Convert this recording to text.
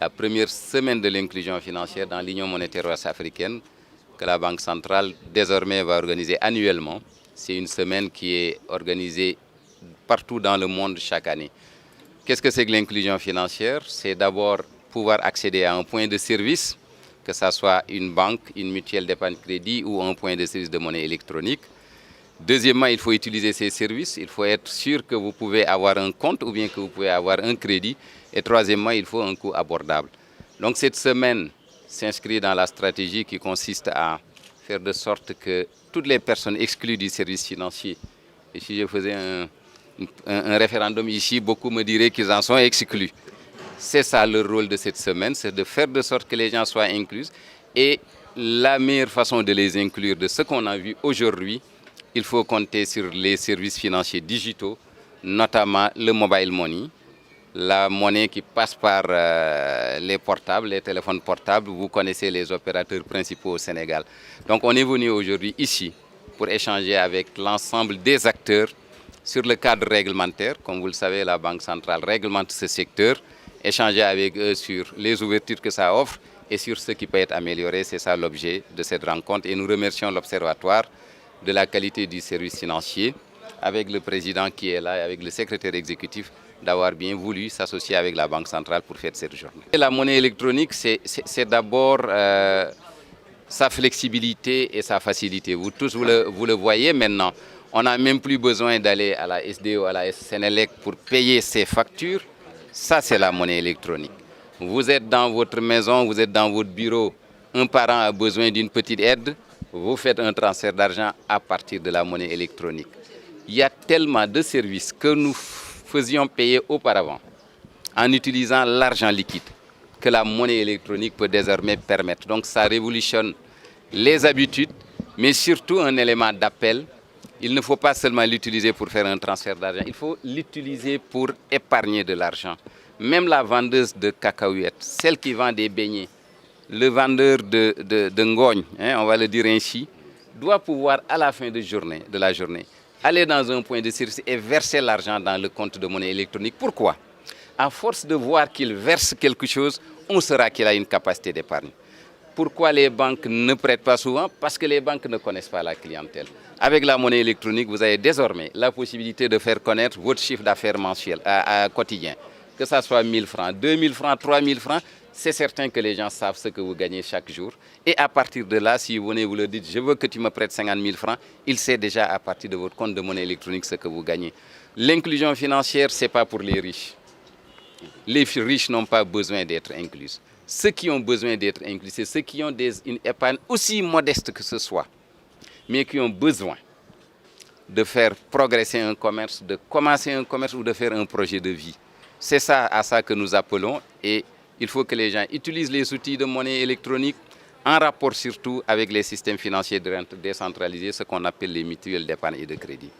la première semaine de l'inclusion financière dans l'Union monétaire ouest-africaine que la Banque centrale désormais va organiser annuellement. C'est une semaine qui est organisée partout dans le monde chaque année. Qu'est-ce que c'est que l'inclusion financière? C'est d'abord pouvoir accéder à un point de service, que ce soit une banque, une mutuelle d'épargne-crédit ou un point de service de monnaie électronique. Deuxièmement, il faut utiliser ces services. Il faut être sûr que vous pouvez avoir un compte ou bien que vous pouvez avoir un crédit. Et troisièmement, il faut un coût abordable. Donc cette semaine s'inscrit dans la stratégie qui consiste à faire de sorte que toutes les personnes exclues du service financier, et si je faisais un référendum ici, beaucoup me diraient qu'ils en sont exclus. C'est ça le rôle de cette semaine, c'est de faire de sorte que les gens soient inclus. Et la meilleure façon de les inclure, de ce qu'on a vu aujourd'hui, il faut compter sur les services financiers digitaux, notamment le mobile money, la monnaie qui passe par les portables, les téléphones portables. Vous connaissez les opérateurs principaux au Sénégal. Donc on est venu aujourd'hui ici pour échanger avec l'ensemble des acteurs sur le cadre réglementaire. Comme vous le savez, la Banque centrale réglemente ce secteur. Échanger avec eux sur les ouvertures que ça offre et sur ce qui peut être amélioré. C'est ça l'objet de cette rencontre. Et nous remercions l'Observatoire de la qualité du service financier, avec le président qui est là et avec le secrétaire exécutif, d'avoir bien voulu s'associer avec la Banque centrale pour faire cette journée. Et la monnaie électronique, c'est d'abord sa flexibilité et sa facilité. Vous tous, vous le voyez maintenant. On n'a même plus besoin d'aller à la SD ou à la Sénélec pour payer ses factures. Ça, c'est la monnaie électronique. Vous êtes dans votre maison, vous êtes dans votre bureau. Un parent a besoin d'une petite aide. Vous faites un transfert d'argent à partir de la monnaie électronique. Il y a tellement de services que nous faisions payer auparavant en utilisant l'argent liquide que la monnaie électronique peut désormais permettre. Donc ça révolutionne les habitudes, mais surtout un élément d'appel. Il ne faut pas seulement l'utiliser pour faire un transfert d'argent, il faut l'utiliser pour épargner de l'argent. Même la vendeuse de cacahuètes, celle qui vend des beignets, le vendeur de ngogne, on va le dire ainsi, doit pouvoir à la fin de la journée aller dans un point de service et verser l'argent dans le compte de monnaie électronique. Pourquoi? À force de voir qu'il verse quelque chose, on saura qu'il a une capacité d'épargne. Pourquoi les banques ne prêtent pas souvent? Parce que les banques ne connaissent pas la clientèle. Avec la monnaie électronique, vous avez désormais la possibilité de faire connaître votre chiffre d'affaires mensuel, quotidien. Que ça soit 1 000 francs, 2 000 francs, 3 000 francs, c'est certain que les gens savent ce que vous gagnez chaque jour. Et à partir de là, si vous venez vous leur dites « je veux que tu me prêtes 50 000 francs », il sait déjà à partir de votre compte de monnaie électronique ce que vous gagnez. L'inclusion financière, ce n'est pas pour les riches. Les riches n'ont pas besoin d'être inclus. Ceux qui ont besoin d'être inclus, c'est ceux qui ont une épargne aussi modeste que ce soit, mais qui ont besoin de faire progresser un commerce, de commencer un commerce ou de faire un projet de vie. C'est ça à ça que nous appelons, et il faut que les gens utilisent les outils de monnaie électronique en rapport surtout avec les systèmes financiers décentralisés, ce qu'on appelle les mutuelles d'épargne et de crédit.